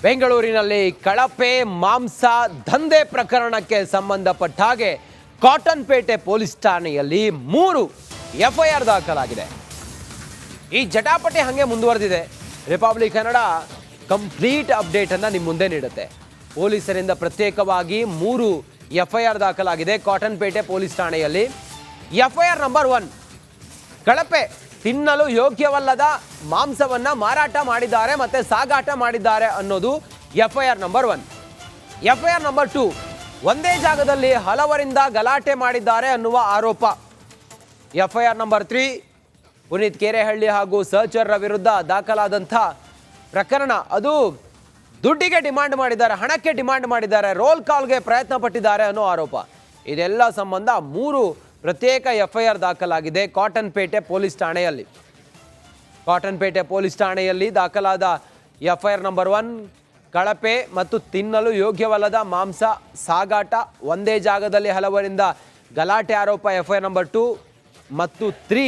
ಬೆಂಗಳೂರಿನಲ್ಲಿ ಕಳಪೆ ಮಾಂಸ ದಂಧೆ ಪ್ರಕರಣಕ್ಕೆ ಸಂಬಂಧಪಟ್ಟ ಹಾಗೆ ಕಾಟನ್ಪೇಟೆ ಪೊಲೀಸ್ ಠಾಣೆಯಲ್ಲಿ 3 ಎಫ್ಐಆರ್ ದಾಖಲಾಗಿದೆ. ಈ ಜಟಾಪಟಿ ಹಾಗೆ ಮುಂದುವರೆದಿದೆ. ರಿಪಬ್ಲಿಕ್ ಕನ್ನಡ ಕಂಪ್ಲೀಟ್ ಅಪ್ಡೇಟ್ ಅನ್ನು ನಿಮ್ಮ ಮುಂದೆ ನೀಡುತ್ತೆ. ಪೊಲೀಸರಿಂದ ಪ್ರತ್ಯೇಕವಾಗಿ 3 ಎಫ್ಐಆರ್ ದಾಖಲಾಗಿದೆ ಕಾಟನ್ಪೇಟೆ ಪೊಲೀಸ್ ಠಾಣೆಯಲ್ಲಿ. ಎಫ್ಐಆರ್ ನಂಬರ್ 1, ಕಳಪೆ ತಿನ್ನಲು ಯೋಗ್ಯವಲ್ಲದ ಮಾಂಸವನ್ನ ಮಾರಾಟ ಮಾಡಿದ್ದಾರೆ ಮತ್ತೆ ಸಾಗಾಟ ಮಾಡಿದ್ದಾರೆ ಅನ್ನೋದು ಎಫ್ಐಆರ್ ನಂಬರ್ 1. ಎಫ್ಐಆರ್ ನಂಬರ್ 2, ಒಂದೇ ಜಾಗದಲ್ಲಿ ಹಲವರಿಂದ ಗಲಾಟೆ ಮಾಡಿದ್ದಾರೆ ಅನ್ನುವ ಆರೋಪ. ಎಫ್ಐಆರ್ ನಂಬರ್ 3, ಪುನೀತ್ ಕೆರೆಹಳ್ಳಿ ಹಾಗೂ ಸಹಚರರ ವಿರುದ್ಧ ದಾಖಲಾದಂಥ ಪ್ರಕರಣ. ಅದು ದುಡ್ಡಿಗೆ ಡಿಮಾಂಡ್ ಮಾಡಿದ್ದಾರೆ, ಹಣಕ್ಕೆ ಡಿಮಾಂಡ್ ಮಾಡಿದ್ದಾರೆ, ರೋಲ್ ಕಾಲ್ಗೆ ಪ್ರಯತ್ನ ಪಟ್ಟಿದ್ದಾರೆ ಅನ್ನೋ ಆರೋಪ. ಇದೆಲ್ಲ ಸಂಬಂಧ 3 ಪ್ರತ್ಯೇಕ ಎಫ್ಐಆರ್ ದಾಖಲಾಗಿದೆ ಕಾಟನ್ಪೇಟೆ ಪೊಲೀಸ್ ಠಾಣೆಯಲ್ಲಿ. ಕಾಟನ್ಪೇಟೆ ಪೊಲೀಸ್ ಠಾಣೆಯಲ್ಲಿ ದಾಖಲಾದ ಎಫ್ಐಆರ್ ನಂಬರ್ 1, ಕಳಪೆ ಮತ್ತು ತಿನ್ನಲು ಯೋಗ್ಯವಲ್ಲದ ಮಾಂಸ ಸಾಗಾಟ, ಒಂದೇ ಜಾಗದಲ್ಲಿ ಹಲವರಿಂದ ಗಲಾಟೆ ಆರೋಪ ಎಫ್ಐಆರ್ ನಂಬರ್ 2 ಮತ್ತು 3,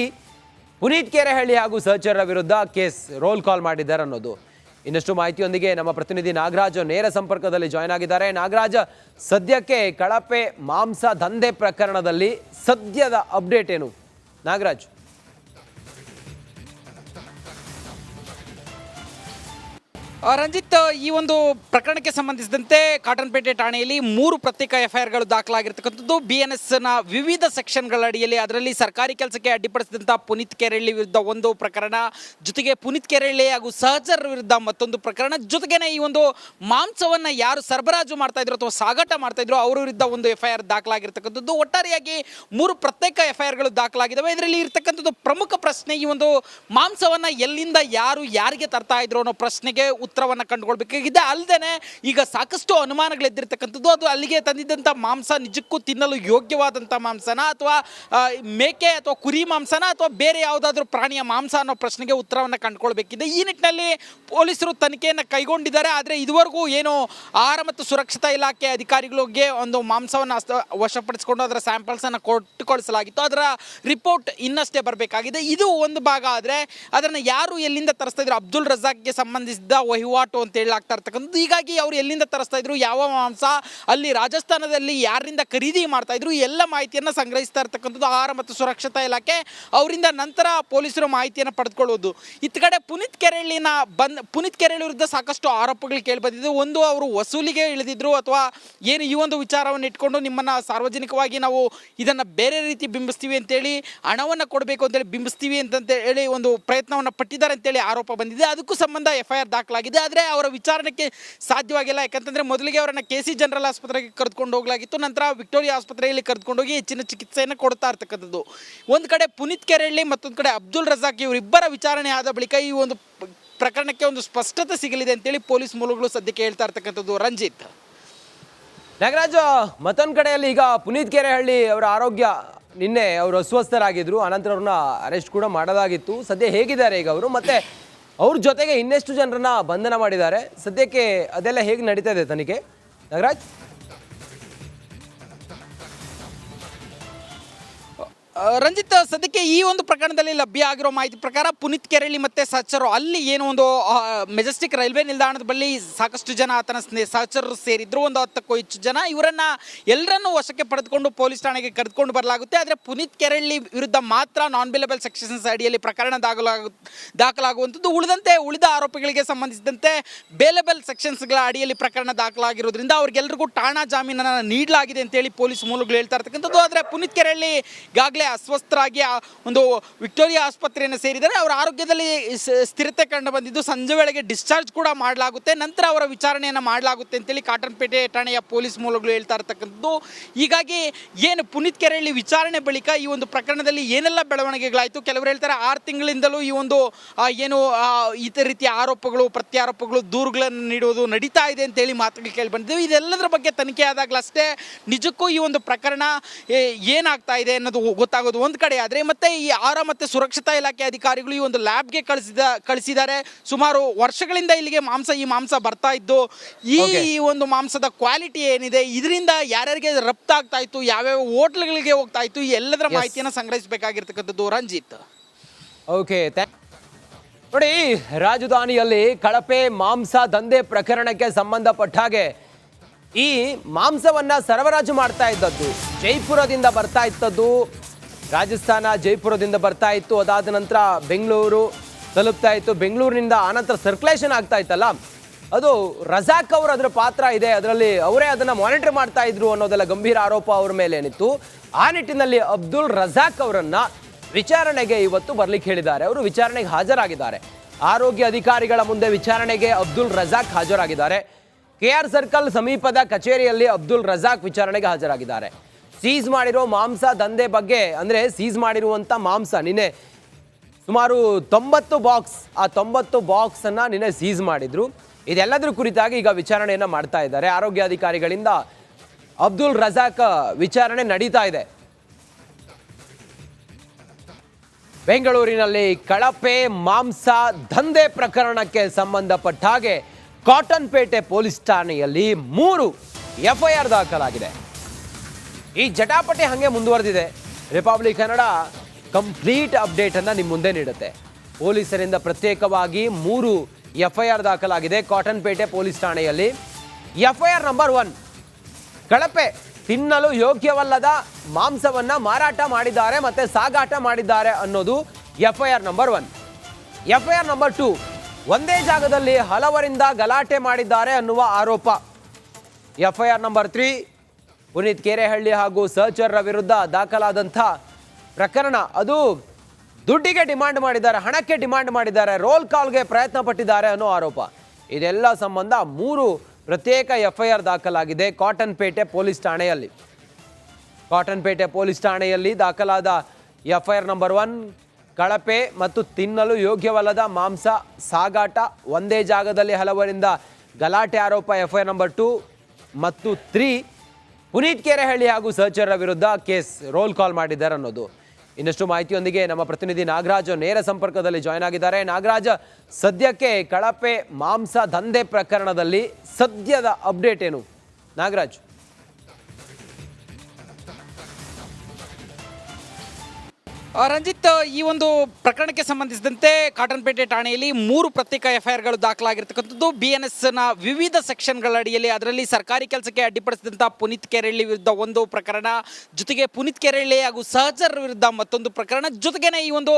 ಪುನೀತ್ ಕೆರೆಹಳ್ಳಿ ಹಾಗೂ ಸಹಚರರ ವಿರುದ್ಧ ಕೇಸ್ ರೋಲ್ ಕಾಲ್ ಮಾಡಿದ್ದಾರೆ ಅನ್ನೋದು. ಇನ್ನಷ್ಟು ಮಾಹಿತಿಯೊಂದಿಗೆ ನಮ್ಮ ಪ್ರತಿನಿಧಿ ನಾಗರಾಜ್ ನೇರ ಸಂಪರ್ಕದಲ್ಲಿ ಜಾಯ್ನ್ ಆಗಿದ್ದಾರೆ. ನಾಗರಾಜ್, ಸದ್ಯಕ್ಕೆ ಕಳಪೆ ಮಾಂಸ ದಂಧೆ ಪ್ರಕರಣದಲ್ಲಿ ಸದ್ಯದ ಅಪ್ಡೇಟ್ ಏನು ನಾಗರಾಜ್? ರಂಜಿತ್, ಈ ಒಂದು ಪ್ರಕರಣಕ್ಕೆ ಸಂಬಂಧಿಸಿದಂತೆ ಕಾಟನ್ಪೇಟೆ ಠಾಣೆಯಲ್ಲಿ 3 ಪ್ರತ್ಯೇಕ ಎಫ್ಐಆರ್ಗಳು ದಾಖಲಾಗಿರ್ತಕ್ಕಂಥದ್ದು. BNSನ ವಿವಿಧ ಸೆಕ್ಷನ್ಗಳ ಅಡಿಯಲ್ಲಿ, ಅದರಲ್ಲಿ ಸರ್ಕಾರಿ ಕೆಲಸಕ್ಕೆ ಅಡ್ಡಿಪಡಿಸಿದಂಥ ಪುನೀತ್ ಕೆರೆಹಳ್ಳಿ ವಿರುದ್ಧ ಒಂದು ಪ್ರಕರಣ, ಜೊತೆಗೆ ಪುನೀತ್ ಕೆರೆಹಳ್ಳಿ ಹಾಗೂ ಸಹಚರರ ವಿರುದ್ಧ ಮತ್ತೊಂದು ಪ್ರಕರಣ, ಜೊತೆಗೇನೆ ಈ ಒಂದು ಮಾಂಸವನ್ನು ಯಾರು ಸರಬರಾಜು ಮಾಡ್ತಾ ಇದ್ರು ಅಥವಾ ಸಾಗಾಟ ಮಾಡ್ತಾ ಇದ್ರು ಅವರ ವಿರುದ್ಧ ಒಂದು ಎಫ್ಐಆರ್ ದಾಖಲಾಗಿರ್ತಕ್ಕಂಥದ್ದು. ಒಟ್ಟಾರೆಯಾಗಿ 3 ಪ್ರತ್ಯೇಕ ಎಫ್ಐಆರ್ಗಳು ದಾಖಲಾಗಿದ್ದಾವೆ. ಇದರಲ್ಲಿ ಇರ್ತಕ್ಕಂಥದ್ದು ಪ್ರಮುಖ ಪ್ರಶ್ನೆ, ಈ ಒಂದು ಮಾಂಸವನ್ನು ಎಲ್ಲಿಂದ ಯಾರಿಗೆ ತರ್ತಾ ಇದ್ರು ಅನ್ನೋ ಪ್ರಶ್ನೆಗೆ ಉತ್ತರವನ್ನು ಕಂಡುಕೊಳ್ಬೇಕಾಗಿದೆ. ಅಲ್ಲದೆ ಈಗ ಸಾಕಷ್ಟು ಅನುಮಾನಗಳೆದ್ದಿರ್ತಕ್ಕಂಥದ್ದು, ಅದು ಅಲ್ಲಿಗೆ ತಂದಿದ್ದಂಥ ಮಾಂಸ ನಿಜಕ್ಕೂ ತಿನ್ನಲು ಯೋಗ್ಯವಾದಂಥ ಮಾಂಸನ ಅಥವಾ ಮೇಕೆ ಅಥವಾ ಕುರಿ ಮಾಂಸನ ಅಥವಾ ಬೇರೆ ಯಾವುದಾದ್ರೂ ಪ್ರಾಣಿಯ ಮಾಂಸ ಅನ್ನೋ ಪ್ರಶ್ನೆಗೆ ಉತ್ತರವನ್ನು ಕಂಡುಕೊಳ್ಬೇಕಿದೆ. ಈ ನಿಟ್ಟಿನಲ್ಲಿ ಪೊಲೀಸರು ತನಿಖೆಯನ್ನು ಕೈಗೊಂಡಿದ್ದಾರೆ. ಆದರೆ ಇದುವರೆಗೂ ಏನು ಆಹಾರ ಮತ್ತು ಸುರಕ್ಷತಾ ಇಲಾಖೆ ಅಧಿಕಾರಿಗಳಿಗೆ ಒಂದು ಮಾಂಸವನ್ನು ವಶಪಡಿಸಿಕೊಂಡು ಅದರ ಸ್ಯಾಂಪಲ್ಸನ್ನು ಕೊಟ್ಟುಕೊಳಿಸಲಾಗಿತ್ತು. ಅದರ ರಿಪೋರ್ಟ್ ಇನ್ನಷ್ಟೇ ಬರಬೇಕಾಗಿದೆ. ಇದು ಒಂದು ಭಾಗ. ಆದರೆ ಅದನ್ನು ಯಾರು ಎಲ್ಲಿಂದ ತರಿಸ್ತಾ ಇದ್ರು, ಅಬ್ದುಲ್ ರಜಾಕ್ಗೆ ಸಂಬಂಧಿಸಿದ ವಹಿವಾಟು ಅಂತ ಹೇಳಲಾಗ್ತಾ ಇರ್ತಕ್ಕಂಥದ್ದು. ಹೀಗಾಗಿ ಅವರು ಎಲ್ಲಿಂದ ತರಿಸ್ತಾ ಇದ್ರು, ಯಾವ ಮಾಂಸ, ಅಲ್ಲಿ ರಾಜಸ್ಥಾನದಲ್ಲಿ ಯಾರಿಂದ ಖರೀದಿ ಮಾಡ್ತಾ ಇದ್ರು, ಎಲ್ಲ ಮಾಹಿತಿಯನ್ನು ಸಂಗ್ರಹಿಸ್ತಾ ಇರ್ತಕ್ಕಂಥದ್ದು ಆಹಾರ ಮತ್ತು ಸುರಕ್ಷತಾ ಇಲಾಖೆ. ಅವರಿಂದ ನಂತರ ಪೊಲೀಸರು ಮಾಹಿತಿಯನ್ನು ಪಡೆದುಕೊಳ್ಳುವುದು. ಇತ್ತ ಕಡೆ ಪುನೀತ್ ಕೆರೆಹಳ್ಳಿ ವಿರುದ್ಧ ಸಾಕಷ್ಟು ಆರೋಪಗಳು ಕೇಳಿಬಂದಿದ್ದು. ಒಂದು, ಅವರು ವಸೂಲಿಗೆ ಇಳಿದಿದ್ರು ಅಥವಾ ಏನು ಈ ಒಂದು ವಿಚಾರವನ್ನು ಇಟ್ಕೊಂಡು ನಿಮ್ಮನ್ನು ಸಾರ್ವಜನಿಕವಾಗಿ ನಾವು ಇದನ್ನು ಬೇರೆ ರೀತಿ ಬಿಂಬಿಸ್ತೀವಿ ಅಂತೇಳಿ, ಹಣವನ್ನು ಕೊಡಬೇಕು ಅಂತೇಳಿ ಬಿಂಬಿಸ್ತೀವಿ ಅಂತ ಹೇಳಿ ಒಂದು ಪ್ರಯತ್ನವನ್ನು ಪಟ್ಟಿದ್ದಾರೆ ಅಂತೇಳಿ ಆರೋಪ ಬಂದಿದೆ. ಅದಕ್ಕೂ ಸಂಬಂಧ ಎಫ್ಐಆರ್ ದಾಖಲಾಗಿದೆ. ಆದರೆ ಅವರ ವಿಚಾರಣೆಗೆ ಸಾಧ್ಯವಾಗಿಲ್ಲ. ಯಾಕಂತಂದರೆ ಮೊದಲಿಗೆ ಅವರನ್ನು KC ಜನರಲ್ ಆಸ್ಪತ್ರೆಗೆ ಕರೆದುಕೊಂಡು ಹೋಗಲಾಗಿತ್ತು. ನಂತರ ವಿಕ್ಟೋರಿಯಾ ಆಸ್ಪತ್ರೆಯಲ್ಲಿ ಕರೆದುಕೊಂಡೋಗಿ ಹೆಚ್ಚಿನ ಚಿಕಿತ್ಸೆಯನ್ನು ಕೊಡ್ತಾ ಇರ್ತಕ್ಕಂಥದ್ದು. ಒಂದು ಕಡೆ ಪುನೀತ್ ಕೆರೆಹಳ್ಳಿ, ಮತ್ತೊಂದು ಕಡೆ ಅಬ್ದುಲ್ ರಜಾಕ್, ಇವರಿಬ್ಬರ ವಿಚಾರಣೆ ಆದ ಬಳಿಕ ಈ ಒಂದು ಪ್ರಕರಣಕ್ಕೆ ಒಂದು ಸ್ಪಷ್ಟತೆ ಸಿಗಲಿದೆ ಅಂತೇಳಿ ಪೊಲೀಸ್ ಮೂಲಗಳು ಸದ್ಯಕ್ಕೆ ಹೇಳ್ತಾ ಇರ್ತಕ್ಕಂಥದ್ದು. ರಂಜಿತ್, ನಾಗರಾಜ್, ಮತ್ತೊಂದು ಕಡೆಯಲ್ಲಿ ಈಗ ಪುನೀತ್ ಕೆರೆಹಳ್ಳಿ ಅವರ ಆರೋಗ್ಯ, ನಿನ್ನೆ ಅವರು ಅಸ್ವಸ್ಥರಾಗಿದ್ರು, ಅನಂತರ ಅವ್ರನ್ನ ಅರೆಸ್ಟ್ ಕೂಡ ಮಾಡಲಾಗಿತ್ತು. ಸದ್ಯ ಹೇಗಿದ್ದಾರೆ ಈಗ ಅವರು? ಮತ್ತೆ ಅವ್ರ ಜೊತೆಗೆ ಇನ್ನೆಷ್ಟು ಜನರನ್ನ ಬಂಧನ ಮಾಡಿದ್ದಾರೆ? ಸದ್ಯಕ್ಕೆ ಅದೆಲ್ಲ ಹೇಗೆ ನಡೀತಾ ಇದೆ ತನಿಖೆ ನಾಗರಾಜ್? ರಂಜಿತ್, ಸದ್ಯಕ್ಕೆ ಈ ಒಂದು ಪ್ರಕರಣದಲ್ಲಿ ಲಭ್ಯ ಆಗಿರೋ ಮಾಹಿತಿ ಪ್ರಕಾರ ಪುನೀತ್ ಕೆರೆಹಳ್ಳಿ ಮತ್ತು ಸಹಚರರು ಅಲ್ಲಿ ಏನು ಒಂದು ಮೆಜೆಸ್ಟಿಕ್ ರೈಲ್ವೆ ನಿಲ್ದಾಣದ ಬಳಿ ಸಾಕಷ್ಟು ಜನ ಆತನ ಸಹಚರರು ಸೇರಿದ್ರು, ಒಂದು 10ಕ್ಕೂ ಹೆಚ್ಚು ಜನ. ಎಲ್ಲರನ್ನೂ ವಶಕ್ಕೆ ಪಡೆದುಕೊಂಡು ಪೊಲೀಸ್ ಠಾಣೆಗೆ ಕರೆದುಕೊಂಡು ಬರಲಾಗುತ್ತೆ. ಆದರೆ ಪುನೀತ್ ಕೆರೆಹಳ್ಳಿ ವಿರುದ್ಧ ಮಾತ್ರ ನಾನ್ ಬೇಲೆಬಲ್ ಸೆಕ್ಷನ್ಸ್ ಅಡಿಯಲ್ಲಿ ಪ್ರಕರಣ ದಾಖಲಾಗುವಂಥದ್ದು. ಉಳಿದ ಆರೋಪಿಗಳಿಗೆ ಸಂಬಂಧಿಸಿದಂತೆ ಬೇಲೆಬಲ್ ಸೆಕ್ಷನ್ಸ್ಗಳ ಅಡಿಯಲ್ಲಿ ಪ್ರಕರಣ ದಾಖಲಾಗಿರೋದ್ರಿಂದ ಅವ್ರಿಗೆಲ್ಲರಿಗೂ ಠಾಣಾ ಜಾಮೀನನ್ನು ನೀಡಲಾಗಿದೆ ಅಂತೇಳಿ ಪೊಲೀಸ್ ಮೂಲಗಳು ಹೇಳ್ತಾ ಇರ್ತಕ್ಕಂಥದ್ದು. ಆದರೆ ಪುನೀತ್ ಕೆರೆಹಳ್ಳಿ ಈಗಾಗಲೇ ಅಸ್ವಸ್ಥರಾಗಿ ಒಂದು ವಿಕ್ಟೋರಿಯಾ ಆಸ್ಪತ್ರೆಯನ್ನು ಸೇರಿದರೆ ಅವರ ಆರೋಗ್ಯದಲ್ಲಿ ಸ್ಥಿರತೆ ಕಂಡು ಬಂದಿದ್ದು, ಸಂಜೆ ವೇಳೆಗೆ ಡಿಸ್ಚಾರ್ಜ್ ಕೂಡ ಮಾಡಲಾಗುತ್ತೆ. ನಂತರ ಅವರ ವಿಚಾರಣೆಯನ್ನು ಮಾಡಲಾಗುತ್ತೆ ಅಂತೇಳಿ ಕಾಟನ್ಪೇಟೆ ಠಾಣೆಯ ಪೊಲೀಸ್ ಮೂಲಗಳು ಹೇಳ್ತಾ ಇರ್ತಕ್ಕಂಥದ್ದು. ಹೀಗಾಗಿ ಏನು ಪುನೀತ್ ಕೆರೆಹಳ್ಳಿ ವಿಚಾರಣೆ ಬಳಿಕ ಈ ಒಂದು ಪ್ರಕರಣದಲ್ಲಿ ಏನೆಲ್ಲ ಬೆಳವಣಿಗೆಗಳಾಯಿತು, ಕೆಲವರು ಹೇಳ್ತಾರೆ 6 ತಿಂಗಳಿಂದಲೂ ಈ ಒಂದು ಏನು ಇತರ ರೀತಿಯ ಆರೋಪಗಳು, ಪ್ರತ್ಯಾರೋಪಗಳು, ದೂರುಗಳನ್ನು ನೀಡುವುದು ನಡೀತಾ ಇದೆ ಅಂತೇಳಿ ಮಾತುಗಳು ಕೇಳಿ ಬಂದಿದ್ದೆವು. ಇದೆಲ್ಲದರ ಬಗ್ಗೆ ತನಿಖೆ ಆದಾಗಲಷ್ಟೇ ನಿಜಕ್ಕೂ ಈ ಒಂದು ಪ್ರಕರಣ ಏನಾಗ್ತಾ ಇದೆ ಅನ್ನೋದು ಗೊತ್ತಾಗೋದು ಒಂದು ಕಡೆ. ಆದರೆ ಮತ್ತೆ ಈ ಆಹಾರ ಮತ್ತು ಸುರಕ್ಷತಾ ಇಲಾಖೆ ಅಧಿಕಾರಿಗಳು ಈ ಒಂದು ಲ್ಯಾಬ್ಗೆ ಕಳಿಸಿದ್ದಾರೆ. ಸುಮಾರು ವರ್ಷಗಳಿಂದ ಇಲ್ಲಿಗೆ ಈ ಮಾಂಸ ಬರ್ತಾ ಇದ್ದು, ಈ ಒಂದು ಮಾಂಸದ ಕ್ವಾಲಿಟಿ ಏನಿದೆ, ಇದರಿಂದ ಯಾರ್ಯಾರಿಗೆ ರಫ್ತಾಗ್ತಾ ಇತ್ತು, ಯಾವ್ಯಾವ ಹೋಟ್ಲ್ಗಳಿಗೆ ಹೋಗ್ತಾ ಇತ್ತು, ಈ ಎಲ್ಲದರ ಮಾಹಿತಿಯನ್ನು ಸಂಗ್ರಹಿಸಬೇಕಾಗಿರ್ತಕ್ಕಂಥದ್ದು. ರಂಜಿತ್, ಓಕೆ, ನೋಡಿ, ರಾಜಧಾನಿಯಲ್ಲಿ ಕಳಪೆ ಮಾಂಸ ದಂಧೆ ಪ್ರಕರಣಕ್ಕೆ ಸಂಬಂಧಪಟ್ಟ ಹಾಗೆ ಈ ಮಾಂಸವನ್ನ ಸರಬರಾಜು ಮಾಡ್ತಾ ಇದ್ದದ್ದು ಜೈಪುರದಿಂದ ಬರ್ತಾ ಇದ್ದದ್ದು, ರಾಜಸ್ಥಾನ ಜೈಪುರದಿಂದ ಬರ್ತಾ ಇತ್ತು. ಅದಾದ ನಂತರ ಬೆಂಗಳೂರು ತಲುಪ್ತಾ ಇತ್ತು. ಬೆಂಗಳೂರಿನಿಂದ ಆನಂತರ ಸರ್ಕ್ಯುಲೇಷನ್ ಆಗ್ತಾ ಇತ್ತಲ್ಲ, ಅದು ರಜಾಕ್ ಅವರು ಅದರ ಪಾತ್ರ ಇದೆ, ಅದರಲ್ಲಿ ಅವರೇ ಅದನ್ನ ಮಾನಿಟರ್ ಮಾಡ್ತಾ ಇದ್ರು ಅನ್ನೋದೆಲ್ಲ ಗಂಭೀರ ಆರೋಪ ಅವ್ರ ಮೇಲೆ ಏನಿತ್ತು. ಆ ನಿಟ್ಟಿನಲ್ಲಿ ಅಬ್ದುಲ್ ರಜಾಕ್ ಅವರನ್ನ ವಿಚಾರಣೆಗೆ ಇವತ್ತು ಬರ್ಲಿಕ್ಕೆ ಹೇಳಿದ್ದಾರೆ. ಅವರು ವಿಚಾರಣೆಗೆ ಹಾಜರಾಗಿದ್ದಾರೆ. ಆರೋಗ್ಯ ಅಧಿಕಾರಿಗಳ ಮುಂದೆ ವಿಚಾರಣೆಗೆ ಅಬ್ದುಲ್ ರಜಾಕ್ ಹಾಜರಾಗಿದ್ದಾರೆ. KR ಸರ್ಕಲ್ ಸಮೀಪದ ಕಚೇರಿಯಲ್ಲಿ ಅಬ್ದುಲ್ ರಜಾಕ್ ವಿಚಾರಣೆಗೆ ಹಾಜರಾಗಿದ್ದಾರೆ. ಸೀಸ್ ಮಾಡಿರೋ ಮಾಂಸ ದಂಧೆ ಬಗ್ಗೆ, ಅಂದ್ರೆ ಸೀಸ್ ಮಾಡಿರುವಂತ ಮಾಂಸ ನಿನ್ನೆ ಸುಮಾರು 90 ಬಾಕ್ಸ್, ಆ 90 ಬಾಕ್ಸ್ ಅನ್ನ ನಿನ್ನೆ ಸೀಸ್ ಮಾಡಿದ್ರು. ಇದೆಲ್ಲದರ ಕುರಿತಾಗಿ ಈಗ ವಿಚಾರಣೆಯನ್ನ ಮಾಡ್ತಾ ಇದ್ದಾರೆ. ಆರೋಗ್ಯ ಅಧಿಕಾರಿಗಳಿಂದ ಅಬ್ದುಲ್ ರಜಾಕ್ ವಿಚಾರಣೆ ನಡೀತಾ ಇದೆ. ಬೆಂಗಳೂರಿನಲ್ಲಿ ಕಳಪೆ ಮಾಂಸ ದಂಧೆ ಪ್ರಕರಣಕ್ಕೆ ಸಂಬಂಧಪಟ್ಟ ಹಾಗೆ ಕಾಟನ್ ಪೇಟೆ ಪೊಲೀಸ್ ಠಾಣೆಯಲ್ಲಿ 3 FIR ದಾಖಲಾಗಿದೆ. ಈ ಜಟಾಪಟಿ ಹಾಗೆ ಮುಂದುವರೆದಿದೆ. ರಿಪಬ್ಲಿಕ್ ಕನ್ನಡ ಕಂಪ್ಲೀಟ್ ಅಪ್ಡೇಟ್ ಅನ್ನ ನಿಮ್ಮ ಮುಂದೆ ನೀಡುತ್ತೆ. ಪೊಲೀಸರಿಂದ ಪ್ರತ್ಯೇಕವಾಗಿ 3 FIR ದಾಖಲಾಗಿದೆ ಕಾಟನ್ ಪೇಟೆ ಪೊಲೀಸ್ ಠಾಣೆಯಲ್ಲಿ. FIR ನಂಬರ್ 1, ಕಳಪೆ ತಿನ್ನಲು ಯೋಗ್ಯವಲ್ಲದ ಮಾಂಸವನ್ನ ಮಾರಾಟ ಮಾಡಿದ್ದಾರೆ ಮತ್ತೆ ಸಾಗಾಟ ಮಾಡಿದ್ದಾರೆ ಅನ್ನೋದು FIR ನಂಬರ್ 1. FIR ನಂಬರ್ 2, ಒಂದೇ ಜಾಗದಲ್ಲಿ ಹಲವರಿಂದ ಗಲಾಟೆ ಮಾಡಿದ್ದಾರೆ ಅನ್ನುವ ಆರೋಪ. FIR ನಂಬರ್ 3, ಪುನೀತ್ ಕೆರೆಹಳ್ಳಿ ಹಾಗೂ ಸಹಚರರ ವಿರುದ್ಧ ದಾಖಲಾದಂಥ ಪ್ರಕರಣ, ಅದು ದುಡ್ಡಿಗೆ ಡಿಮಾಂಡ್ ಮಾಡಿದ್ದಾರೆ, ಹಣಕ್ಕೆ ಡಿಮಾಂಡ್ ಮಾಡಿದ್ದಾರೆ, ರೋಲ್ ಕಾಲ್ಗೆ ಪ್ರಯತ್ನ ಪಟ್ಟಿದ್ದಾರೆ ಅನ್ನೋ ಆರೋಪ. ಇದೆಲ್ಲ ಸಂಬಂಧ 3 ಪ್ರತ್ಯೇಕ FIR ದಾಖಲಾಗಿದೆ ಕಾಟನ್ ಪೇಟೆ ಪೊಲೀಸ್ ಠಾಣೆಯಲ್ಲಿ. ಕಾಟನ್ ಪೇಟೆ ಪೊಲೀಸ್ ಠಾಣೆಯಲ್ಲಿ ದಾಖಲಾದ FIR ನಂಬರ್ 1, ಕಳಪೆ ಮತ್ತು ತಿನ್ನಲು ಯೋಗ್ಯವಲ್ಲದ ಮಾಂಸ ಸಾಗಾಟ, ಒಂದೇ ಜಾಗದಲ್ಲಿ ಹಲವರಿಂದ ಗಲಾಟೆ ಆರೋಪ FIR ನಂಬರ್ 2 ಮತ್ತು 3, ಪುನೀತ್ ಕೆರೆಹಳ್ಳಿ ಹಾಗೂ ಸಹಚರರ ವಿರುದ್ಧ ಕೇಸ್ ರೋಲ್ ಕಾಲ್ ಮಾಡಿದ್ದಾರೆ ಅನ್ನೋದು. ಇನ್ನಷ್ಟು ಮಾಹಿತಿಯೊಂದಿಗೆ ನಮ್ಮ ಪ್ರತಿನಿಧಿ ನಾಗರಾಜ್ ನೇರ ಸಂಪರ್ಕದಲ್ಲಿ ಜಾಯ್ನ್ ಆಗಿದ್ದಾರೆ. ನಾಗರಾಜ್, ಸದ್ಯಕ್ಕೆ ಕಳಪೆ ಮಾಂಸ ದಂಧೆ ಪ್ರಕರಣದಲ್ಲಿ ಸದ್ಯದ ಅಪ್ಡೇಟ್ ಏನು ನಾಗರಾಜ್? ರಂಜಿತ್, ಈ ಒಂದು ಪ್ರಕರಣಕ್ಕೆ ಸಂಬಂಧಿಸಿದಂತೆ ಕಾಟನ್ಪೇಟೆ ಠಾಣೆಯಲ್ಲಿ 3 ಪ್ರತ್ಯೇಕ FIRಗಳು ದಾಖಲಾಗಿರ್ತಕ್ಕಂಥದ್ದು. BNSನ ವಿವಿಧ ಸೆಕ್ಷನ್ಗಳ ಅಡಿಯಲ್ಲಿ, ಅದರಲ್ಲಿ ಸರ್ಕಾರಿ ಕೆಲಸಕ್ಕೆ ಅಡ್ಡಿಪಡಿಸಿದಂಥ ಪುನೀತ್ ಕೆರೆಹಳ್ಳಿ ವಿರುದ್ಧ ಒಂದು ಪ್ರಕರಣ, ಜೊತೆಗೆ ಪುನೀತ್ ಕೆರೆಹಳ್ಳಿ ಹಾಗೂ ಸಹಚರರ ವಿರುದ್ಧ ಮತ್ತೊಂದು ಪ್ರಕರಣ, ಜೊತೆಗೇನೆ ಈ ಒಂದು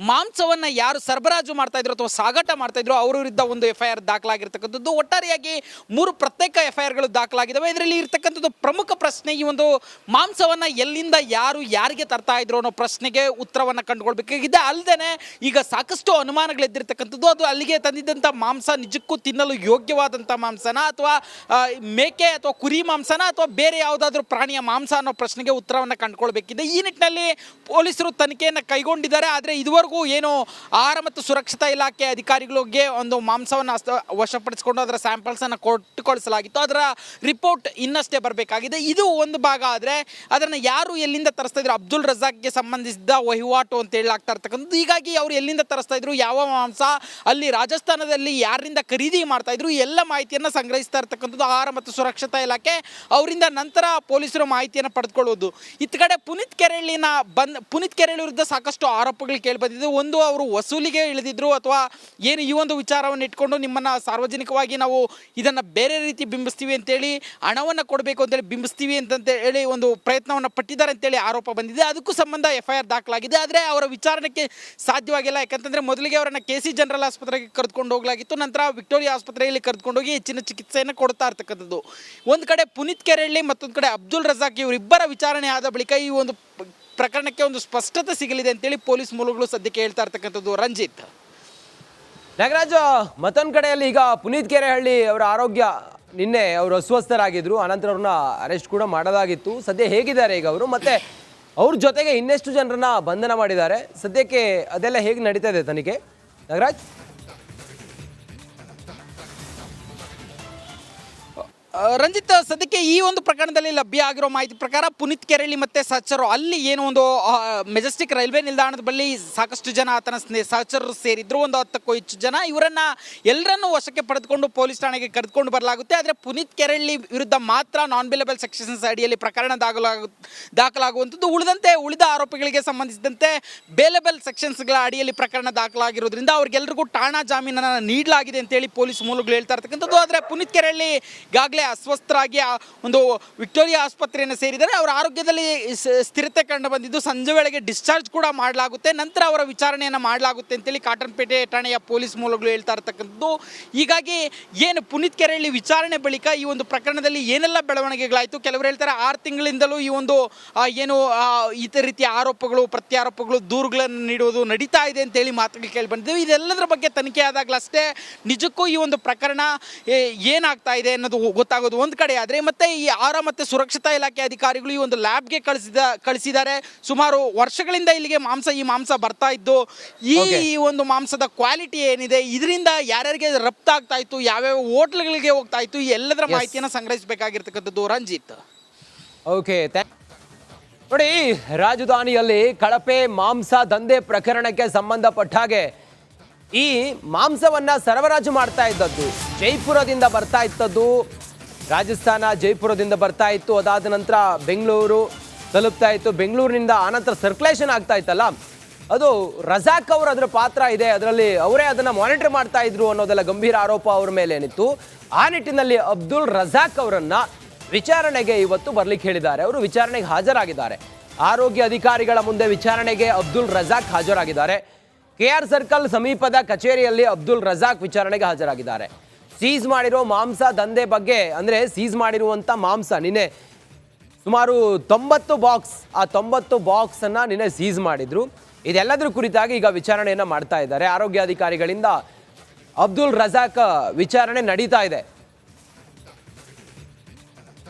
ಮಾಂಸವನ್ನು ಯಾರು ಸರಬರಾಜು ಮಾಡ್ತಾ ಇದ್ರು ಅಥವಾ ಸಾಗಾಟ ಮಾಡ್ತಾ ಇದ್ರು ಅವರ ವಿರುದ್ಧ ಒಂದು FIR ದಾಖಲಾಗಿರ್ತಕ್ಕಂಥದ್ದು. ಒಟ್ಟಾರೆಯಾಗಿ 3 ಪ್ರತ್ಯೇಕ FIRಗಳು ದಾಖಲಾಗಿದ್ದಾವೆ. ಇದರಲ್ಲಿ ಇರ್ತಕ್ಕಂಥದ್ದು ಪ್ರಮುಖ ಪ್ರಶ್ನೆ, ಈ ಒಂದು ಮಾಂಸವನ್ನು ಎಲ್ಲಿಂದ ಯಾರು ಯಾರಿಗೆ ತರ್ತಾ ಇದ್ರು ಅನ್ನೋ ಪ್ರಶ್ನೆಗೆ ಉತ್ತರವನ್ನು ಕಂಡುಕೊಳ್ಬೇಕಾಗಿದೆ. ಅಲ್ಲದೆ ಈಗ ಸಾಕಷ್ಟು ಅನುಮಾನಗಳೆದ್ದಿರ್ತಕ್ಕಂಥದ್ದು, ಅದು ಅಲ್ಲಿಗೆ ತಂದಿದ್ದಂಥ ಮಾಂಸ ನಿಜಕ್ಕೂ ತಿನ್ನಲು ಯೋಗ್ಯವಾದಂಥ ಮಾಂಸನ ಅಥವಾ ಮೇಕೆ ಅಥವಾ ಕುರಿ ಮಾಂಸನ ಅಥವಾ ಬೇರೆ ಯಾವುದಾದ್ರೂ ಪ್ರಾಣಿಯ ಮಾಂಸ ಅನ್ನೋ ಪ್ರಶ್ನೆಗೆ ಉತ್ತರವನ್ನು ಕಂಡುಕೊಳ್ಬೇಕಿದೆ. ಈ ನಿಟ್ಟಿನಲ್ಲಿ ಪೊಲೀಸರು ತನಿಖೆಯನ್ನು ಕೈಗೊಂಡಿದ್ದಾರೆ. ಆದರೆ ಇದುವರೆಗೂ ಏನು ಆಹಾರ ಮತ್ತು ಸುರಕ್ಷತಾ ಇಲಾಖೆ ಅಧಿಕಾರಿಗಳಿಗೆ ಒಂದು ಮಾಂಸವನ್ನು ವಶಪಡಿಸಿಕೊಂಡು ಅದರ ಸ್ಯಾಂಪಲ್ಸನ್ನು ಕೊಟ್ಟು ಕಳಿಸಲಾಗಿತ್ತು. ಅದರ ರಿಪೋರ್ಟ್ ಇನ್ನಷ್ಟೇ ಬರಬೇಕಾಗಿದೆ. ಇದು ಒಂದು ಭಾಗ. ಆದರೆ ಅದನ್ನು ಯಾರು ಎಲ್ಲಿಂದ ತರಿಸ್ತಾ ಇದ್ರು, ಅಬ್ದುಲ್ ರಜಾಕ್ಗೆ ಸಂಬಂಧಿಸಿದ ವಹಿವಾಟು ಅಂತ ಹೇಳಲಾಗ್ತಾ ಇರ್ತಕ್ಕಂಥದ್ದು. ಹೀಗಾಗಿ ಅವರು ಎಲ್ಲಿಂದ ತರಿಸ್ತಾ ಇದ್ರು, ಯಾವ ಮಾಂಸ, ಅಲ್ಲಿ ರಾಜಸ್ಥಾನದಲ್ಲಿ ಯಾರಿಂದ ಖರೀದಿ ಮಾಡ್ತಾ ಇದ್ರು, ಎಲ್ಲ ಮಾಹಿತಿಯನ್ನು ಸಂಗ್ರಹಿಸ್ತಾ ಇರ್ತಕ್ಕಂಥದ್ದು ಆಹಾರ ಮತ್ತು ಸುರಕ್ಷತಾ ಇಲಾಖೆ. ಅವರಿಂದ ನಂತರ ಪೊಲೀಸರು ಮಾಹಿತಿಯನ್ನು ಪಡೆದುಕೊಳ್ಳುವುದು. ಇತ್ತ ಕಡೆ ಪುನೀತ್ ಕೆರೆಹಳ್ಳಿ ವಿರುದ್ಧ ಸಾಕಷ್ಟು ಆರೋಪಗಳು ಕೇಳಿಬಂದಿದ್ದು. ಒಂದು, ಅವರು ವಸೂಲಿಗೆ ಇಳಿದಿದ್ರು ಅಥವಾ ಏನು ಈ ಒಂದು ವಿಚಾರವನ್ನು ಇಟ್ಕೊಂಡು ನಿಮ್ಮನ್ನು ಸಾರ್ವಜನಿಕವಾಗಿ ನಾವು ಇದನ್ನು ಬೇರೆ ರೀತಿ ಬಿಂಬಿಸ್ತೀವಿ ಅಂತೇಳಿ, ಹಣವನ್ನು ಕೊಡಬೇಕು ಅಂತೇಳಿ ಬಿಂಬಿಸ್ತೀವಿ ಅಂತ ಹೇಳಿ ಒಂದು ಪ್ರಯತ್ನವನ್ನು ಪಟ್ಟಿದ್ದಾರೆ ಅಂತೇಳಿ ಆರೋಪ ಬಂದಿದೆ. ಅದಕ್ಕೂ ಸಂಬಂಧ FIR ದಾಖಲಾಗಿದೆ. ಆದರೆ ಅವರ ವಿಚಾರಣೆಗೆ ಸಾಧ್ಯವಾಗಿಲ್ಲ. ಯಾಕಂತಂದರೆ ಮೊದಲಿಗೆ ಅವರನ್ನು KC ಜನರಲ್ ಆಸ್ಪತ್ರೆಗೆ ಕರೆದುಕೊಂಡು ಹೋಗಲಾಗಿತ್ತು. ನಂತರ ವಿಕ್ಟೋರಿಯಾ ಆಸ್ಪತ್ರೆಯಲ್ಲಿ ಕರೆದುಕೊಂಡೋಗಿ ಹೆಚ್ಚಿನ ಚಿಕಿತ್ಸೆಯನ್ನು ಕೊಡ್ತಾ ಇರ್ತಕ್ಕಂಥದ್ದು. ಒಂದು ಕಡೆ ಪುನೀತ್ ಕೆರೆಹಳ್ಳಿ, ಮತ್ತೊಂದು ಕಡೆ ಅಬ್ದುಲ್ ರಜಾಕ್, ಇವರಿಬ್ಬರ ವಿಚಾರಣೆ ಆದ ಬಳಿಕ ಈ ಒಂದು ಪ್ರಕರಣಕ್ಕೆ ಒಂದು ಸ್ಪಷ್ಟತೆ ಸಿಗಲಿದೆ ಅಂತೇಳಿ ಪೊಲೀಸ್ ಮೂಲಗಳು ಸದ್ಯಕ್ಕೆ ಹೇಳ್ತಾ ಇರ್ತಕ್ಕಂಥದ್ದು. ರಂಜಿತ್, ನಾಗರಾಜ್, ಮತ್ತೊಂದು ಕಡೆಯಲ್ಲಿ ಈಗ ಪುನೀತ್ ಕೆರೆಹಳ್ಳಿ ಅವರ ಆರೋಗ್ಯ, ನಿನ್ನೆ ಅವರು ಅಸ್ವಸ್ಥರಾಗಿದ್ರು, ಅನಂತರ ಅವ್ರನ್ನ ಅರೆಸ್ಟ್ ಕೂಡ ಮಾಡಲಾಗಿತ್ತು. ಸದ್ಯ ಹೇಗಿದ್ದಾರೆ ಈಗ ಅವರು? ಮತ್ತೆ ಅವ್ರ ಜೊತೆಗೆ ಇನ್ನೆಷ್ಟು ಜನರನ್ನ ಬಂಧನ ಮಾಡಿದ್ದಾರೆ? ಸದ್ಯಕ್ಕೆ ಅದೆಲ್ಲ ಹೇಗೆ ನಡೀತಾ ಇದೆ ತನಿಖೆ ನಾಗರಾಜ್? ರಂಜಿತ್, ಸದ್ಯಕ್ಕೆ ಈ ಒಂದು ಪ್ರಕರಣದಲ್ಲಿ ಲಭ್ಯ ಆಗಿರೋ ಮಾಹಿತಿ ಪ್ರಕಾರ ಪುನೀತ್ ಕೆರಳಿ ಮತ್ತೆ ಸಹಚರರು ಅಲ್ಲಿ ಏನು ಒಂದು ಮೆಜೆಸ್ಟಿಕ್ ರೈಲ್ವೆ ನಿಲ್ದಾಣದ ಬಳಿ ಸಾಕಷ್ಟು ಜನ ಆತನ ಸಹಚರರು ಸೇರಿದ್ರು, ಒಂದು 10ಕ್ಕೂ ಹೆಚ್ಚು ಜನ. ಇವರನ್ನ ಎಲ್ಲರನ್ನೂ ವಶಕ್ಕೆ ಪಡೆದುಕೊಂಡು ಪೊಲೀಸ್ ಠಾಣೆಗೆ ಕರೆದುಕೊಂಡು ಬರಲಾಗುತ್ತೆ. ಆದರೆ ಪುನೀತ್ ಕೆರಳಿ ವಿರುದ್ಧ ಮಾತ್ರ ನಾನ್ ಬೇಲೆಬಲ್ ಸೆಕ್ಷನ್ಸ್ ಅಡಿಯಲ್ಲಿ ಪ್ರಕರಣ ದಾಖಲಾಗುವಂಥದ್ದು. ಉಳಿದ ಆರೋಪಿಗಳಿಗೆ ಸಂಬಂಧಿಸಿದಂತೆ ಬೇಲೆಬಲ್ ಸೆಕ್ಷನ್ಸ್ಗಳ ಅಡಿಯಲ್ಲಿ ಪ್ರಕರಣ ದಾಖಲಾಗಿರೋದ್ರಿಂದ ಅವ್ರಿಗೆಲ್ಲರಿಗೂ ಠಾಣಾ ಜಾಮೀನನ್ನು ನೀಡಲಾಗಿದೆ ಅಂತೇಳಿ ಪೊಲೀಸ್ ಮೂಲಗಳು ಹೇಳ್ತಾ ಇರ್ತಕ್ಕಂಥದ್ದು. ಆದರೆ ಪುನೀತ್ ಕೆರಳಿ ಈಗಾಗಲೇ ಅಸ್ವಸ್ಥರಾಗಿ ಒಂದು ವಿಕ್ಟೋರಿಯಾ ಆಸ್ಪತ್ರೆಯನ್ನು ಸೇರಿದರೆ ಅವರ ಆರೋಗ್ಯದಲ್ಲಿ ಸ್ಥಿರತೆ ಕಂಡು ಬಂದಿದ್ದು ಸಂಜೆ ವೇಳೆಗೆ ಡಿಸ್ಚಾರ್ಜ್ ಕೂಡ ಮಾಡಲಾಗುತ್ತೆ, ನಂತರ ಅವರ ವಿಚಾರಣೆಯನ್ನು ಮಾಡಲಾಗುತ್ತೆ ಅಂತೇಳಿ ಕಾಟನ್ಪೇಟೆ ಠಾಣೆಯ ಪೊಲೀಸ್ ಮೂಲಗಳು ಹೇಳ್ತಾ ಇರ್ತಕ್ಕಂಥದ್ದು. ಹೀಗಾಗಿ ಏನು ಪುನೀತ್ ಕೆರಳಿ ವಿಚಾರಣೆ ಬಳಿಕ ಈ ಒಂದು ಪ್ರಕರಣದಲ್ಲಿ ಏನೆಲ್ಲ ಬೆಳವಣಿಗೆಗಳಾಯಿತು, ಕೆಲವರು ಹೇಳ್ತಾರೆ 6 ತಿಂಗಳಿಂದಲೂ ಈ ಒಂದು ಏನು ಇತರ ರೀತಿಯ ಆರೋಪಗಳು ಪ್ರತ್ಯಾರೋಪಗಳು ದೂರುಗಳನ್ನು ನೀಡುವುದು ನಡೀತಾ ಇದೆ ಅಂತೇಳಿ ಮಾತುಗಳು ಕೇಳಿ ಬಂದಿದ್ದವು. ಇದೆಲ್ಲದರ ಬಗ್ಗೆ ತನಿಖೆ ಆದಾಗಲಷ್ಟೇ ನಿಜಕ್ಕೂ ಈ ಒಂದು ಪ್ರಕರಣ ಏನಾಗ್ತಾ ಇದೆ ಅನ್ನೋದು ಗೊತ್ತಾಗೋದು ಒಂದು ಕಡೆ. ಆದರೆ ಮತ್ತೆ ಈ ಆಹಾರ ಮತ್ತು ಸುರಕ್ಷತಾ ಇಲಾಖೆ ಅಧಿಕಾರಿಗಳು ಈ ಒಂದು ಲ್ಯಾಬ್ಗೆ ಕಳಿಸಿದ್ದಾರೆ. ಸುಮಾರು ವರ್ಷಗಳಿಂದ ಇಲ್ಲಿಗೆ ಈ ಮಾಂಸ ಬರ್ತಾ ಇದ್ದು, ಈ ಒಂದು ಮಾಂಸದ ಕ್ವಾಲಿಟಿ ಏನಿದೆ, ಇದರಿಂದ ಯಾರ್ಯಾರಿಗೆ ರಫ್ತಾಗ್ತಾ ಇತ್ತು, ಯಾವ್ಯಾವ ಹೋಟ್ಲ್ಗಳಿಗೆ ಹೋಗ್ತಾ ಇತ್ತು, ಈ ಎಲ್ಲದರ ಮಾಹಿತಿಯನ್ನು ಸಂಗ್ರಹಿಸಬೇಕಾಗಿರ್ತಕ್ಕಂಥದ್ದು. ರಂಜಿತ್, ಓಕೆ, ನೋಡಿ, ರಾಜಧಾನಿಯಲ್ಲಿ ಕಳಪೆ ಮಾಂಸ ದಂಧೆ ಪ್ರಕರಣಕ್ಕೆ ಸಂಬಂಧಪಟ್ಟ ಹಾಗೆ ಈ ಮಾಂಸವನ್ನ ಸರಬರಾಜು ಮಾಡ್ತಾ ಇದ್ದದ್ದು ಜೈಪುರದಿಂದ ಬರ್ತಾ ಇತ್ತದ್ದು, ರಾಜಸ್ಥಾನ ಜೈಪುರದಿಂದ ಬರ್ತಾ ಇತ್ತು. ಅದಾದ ನಂತರ ಬೆಂಗಳೂರು ತಲುಪ್ತಾ ಇತ್ತು. ಬೆಂಗಳೂರಿನಿಂದ ಆನಂತರ ಸರ್ಕ್ಯುಲೇಷನ್ ಆಗ್ತಾ ಇತ್ತಲ್ಲ, ಅದು ರಜಾಕ್ ಅವರು ಅದರ ಪಾತ್ರ ಇದೆ, ಅದರಲ್ಲಿ ಅವರೇ ಅದನ್ನು ಮಾನಿಟರ್ ಮಾಡ್ತಾ ಇದ್ರು ಅನ್ನೋದೆಲ್ಲ ಗಂಭೀರ ಆರೋಪ ಅವ್ರ ಮೇಲೆ ಏನಿತ್ತು. ಆ ನಿಟ್ಟಿನಲ್ಲಿ ಅಬ್ದುಲ್ ರಜಾಕ್ ಅವರನ್ನ ವಿಚಾರಣೆಗೆ ಇವತ್ತು ಬರ್ಲಿಕ್ಕೆ ಹೇಳಿದ್ದಾರೆ. ಅವರು ವಿಚಾರಣೆಗೆ ಹಾಜರಾಗಿದ್ದಾರೆ. ಆರೋಗ್ಯ ಅಧಿಕಾರಿಗಳ ಮುಂದೆ ವಿಚಾರಣೆಗೆ ಅಬ್ದುಲ್ ರಜಾಕ್ ಹಾಜರಾಗಿದ್ದಾರೆ. KR ಸರ್ಕಲ್ ಸಮೀಪದ ಕಚೇರಿಯಲ್ಲಿ ಅಬ್ದುಲ್ ರಜಾಕ್ ವಿಚಾರಣೆಗೆ ಹಾಜರಾಗಿದ್ದಾರೆ. ಸೀಸ್ ಮಾಡಿರೋ ಮಾಂಸ ದಂಧೆ ಬಗ್ಗೆ, ಅಂದರೆ ಸೀಸ್ ಮಾಡಿರುವಂಥ ಮಾಂಸ ನಿನ್ನೆ ಸುಮಾರು 90 ಬಾಕ್ಸ್, ಆ 90 ಬಾಕ್ಸನ್ನು ನಿನ್ನೆ ಸೀಸ್ ಮಾಡಿದ್ರು. ಇದೆಲ್ಲದರ ಕುರಿತಾಗಿ ಈಗ ವಿಚಾರಣೆಯನ್ನು ಮಾಡ್ತಾ ಇದ್ದಾರೆ. ಆರೋಗ್ಯ ಅಧಿಕಾರಿಗಳಿಂದ ಅಬ್ದುಲ್ ರಜಾಕ್ ವಿಚಾರಣೆ ನಡೀತಾ ಇದೆ.